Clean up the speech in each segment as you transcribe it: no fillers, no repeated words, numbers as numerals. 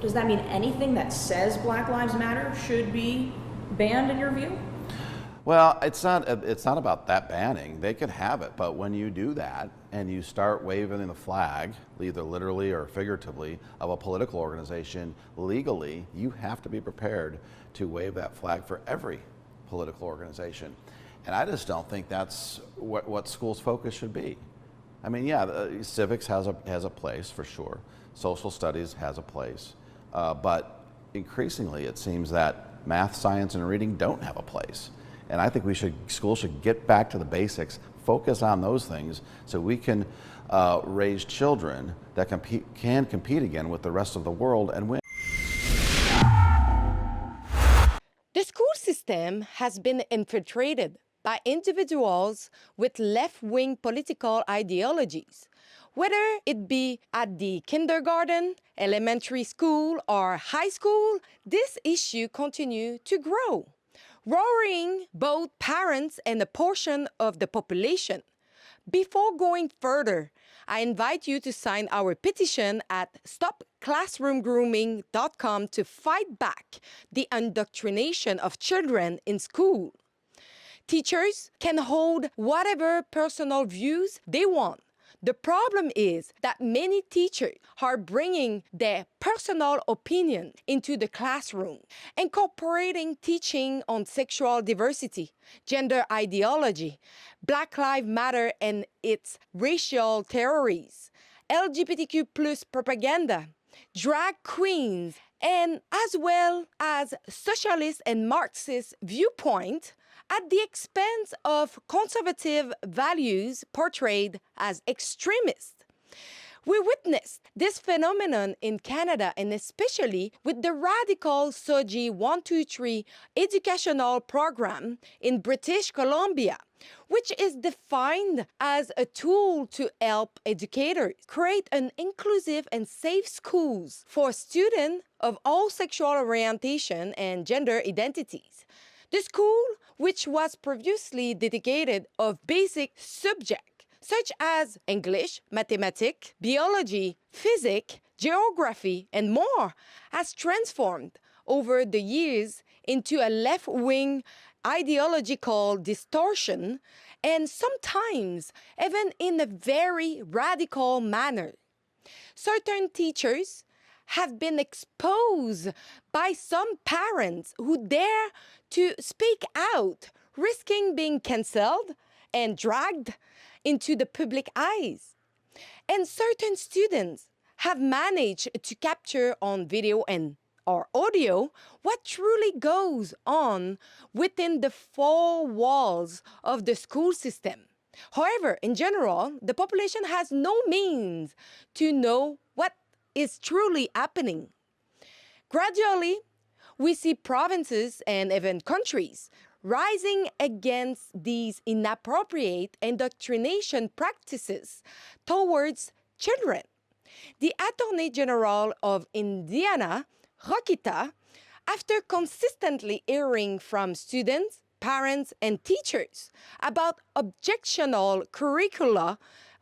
Does that mean anything that says Black Lives Matter should be banned in your view? Well, it's not about that banning. They could have it, but when you do that and you start waving the flag, either literally or figuratively, of a political organization legally, you have to be prepared to wave that flag for every political organization. And I just don't think that's what schools' focus should be. I mean, yeah, civics has a place for sure. Social studies has a place, but increasingly it seems that math, science, and reading don't have a place. And I think schools should get back to the basics, focus on those things, so we can raise children that can compete again with the rest of the world and win. The school system has been infiltrated by individuals with left-wing political ideologies. Whether it be at the kindergarten, elementary school, or high school, this issue continues to grow, worrying both parents and a portion of the population. Before going further, I invite you to sign our petition at stopclassroomgrooming.com to fight back the indoctrination of children in school. Teachers can hold whatever personal views they want. The problem is that many teachers are bringing their personal opinion into the classroom, incorporating teaching on sexual diversity, gender ideology, Black Lives Matter and its racial theories, LGBTQ+ propaganda, drag queens, and as well as socialist and Marxist viewpoint at the expense of conservative values portrayed as extremist. We witnessed this phenomenon in Canada, and especially with the radical SOGI 123 educational program in British Columbia, which is defined as a tool to help educators create an inclusive and safe schools for students of all sexual orientation and gender identities. The school, which was previously dedicated of basic subjects such as English, mathematics, biology, physics, geography, and more, has transformed over the years into a left-wing ideological distortion, and sometimes even in a very radical manner. Certain teachers have been exposed by some parents who dare to speak out, risking being cancelled and dragged into the public eyes. And certain students have managed to capture on video and or audio what truly goes on within the four walls of the school system. However, in general, the population has no means to know what is truly happening. Gradually, we see provinces and even countries rising against these inappropriate indoctrination practices towards children. The Attorney General of Indiana, Rokita, after consistently hearing from students, parents, and teachers about objectionable curricula,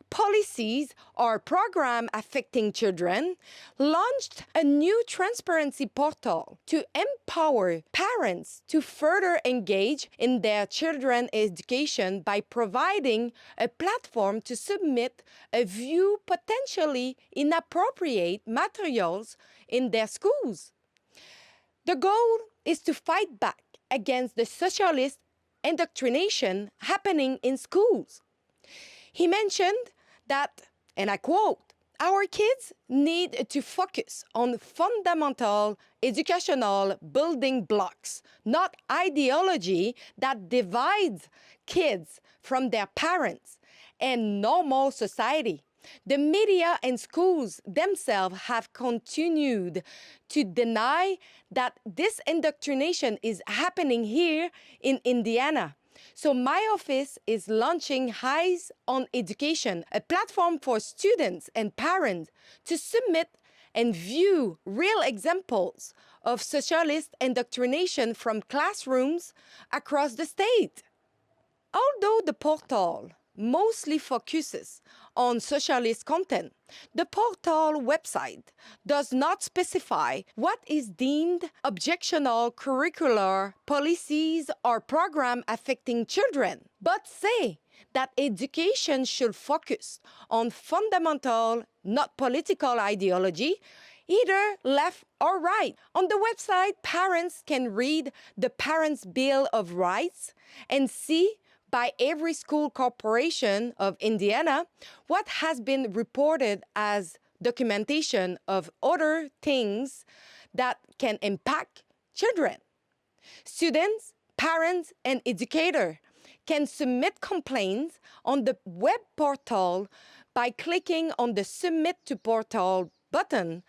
policies, or programs affecting children, launched a new transparency portal to empower parents to further engage in their children's education by providing a platform to submit a view potentially inappropriate materials in their schools. The goal is to fight back against the socialist indoctrination happening in schools. He mentioned that, and I quote, "Our kids need to focus on fundamental educational building blocks, not ideology that divides kids from their parents and normal society." The media and schools themselves have continued to deny that this indoctrination is happening here in Indiana. So my office is launching Eyes on Education, a platform for students and parents to submit and view real examples of socialist indoctrination from classrooms across the state. Although the portal mostly focuses on socialist content. The portal website does not specify what is deemed objectionable curricular policies or program affecting children, but say that education should focus on fundamental, not political ideology, either left or right. On the website, parents can read the Parents' Bill of Rights and see by every school corporation of Indiana what has been reported as documentation of other things that can impact children. Students, parents, and educators can submit complaints on the web portal by clicking on the Submit to Portal button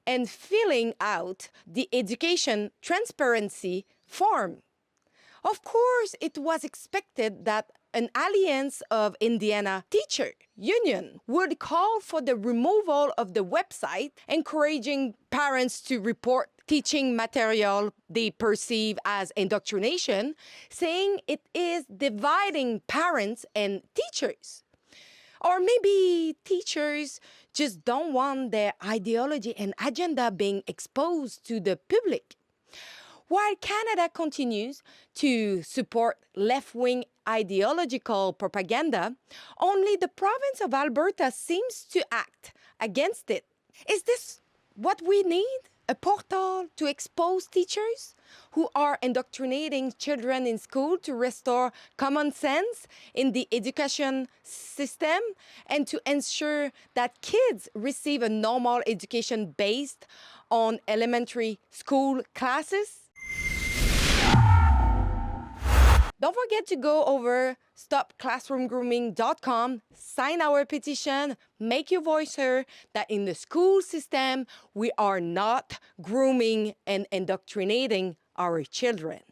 and filling out the education transparency form. Of course, it was expected that an alliance of Indiana teacher union would call for the removal of the website, encouraging parents to report teaching material they perceive as indoctrination, saying it is dividing parents and teachers. Or maybe teachers just don't want their ideology and agenda being exposed to the public. While Canada continues to support left-wing ideological propaganda, only the province of Alberta seems to act against it. Is this what we need? A portal to expose teachers who are indoctrinating children in school to restore common sense in the education system and to ensure that kids receive a normal education based on elementary school classes? Don't forget to go over stopclassroomgrooming.com, sign our petition, make your voice heard that in the school system, we are not grooming and indoctrinating our children.